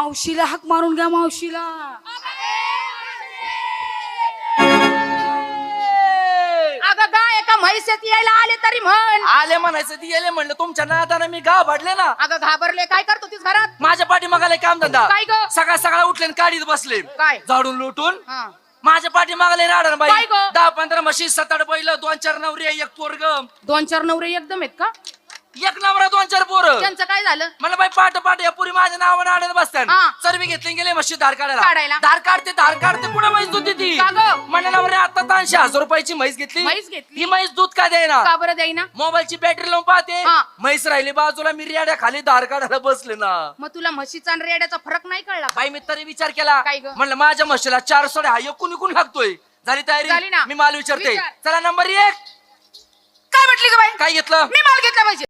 मावशीला हाक मारून घ्या मावशीला. अगं गाय एका म्हैसेत यायला आले तरी म्हण. आले म्हणायचं ती गेले म्हणलं तुमच्या नादानं मी गाव भाडले ना. अगं घाबरले काय करतो तीस घरात. माझ्या पाठी मागायला काम धंदा काय ग? सकाळ सकाळ उठले आणि काढीत बसले काय? झाडून लुटून. हा. माझ्या पाठी मागले राडण बाई. काय ग? 10-15 म्हशी 7-8 बैल 2-4 नवरी एक पोरग. 2-4 नवरे एकदम आहेत का? एक नवरा 2-4 पोरं. त्यांचं काय झालं? मला बाई पाठ या पुरी माझ्या नावानं आडत बसतात. हा. सर्वी घेतली गेले म्हशी धार काढायला? काढायला धार काढते कुठे म्हैस दूध देती. का ग? म्हणलं नवरे आता 80,000 रुपयाची म्हैस घेतली. म्हैस घेतली? ही म्हैस दूध का देईना. का बरं देईना? मोबाईलची बॅटरी लावून पाहते. हा. म्हैस राहिली बाजूला मी रेड्या खाली धार काढायला बसले ना. मग तुला म्हशीचा आणि रेड्याचा फरक नाही कळला का? बाई मी तरी विचार केला. काय ग? म्हणलं माझ्या म्हशीला 4 सोड्या हा एकूण लागतोय. झाली झाली तयारी ना? मी माल विचारते. विचार. चला नंबर 1 काय म्हटली ग बाई? काय घेतलं. मी माल घेतला पाहिजे.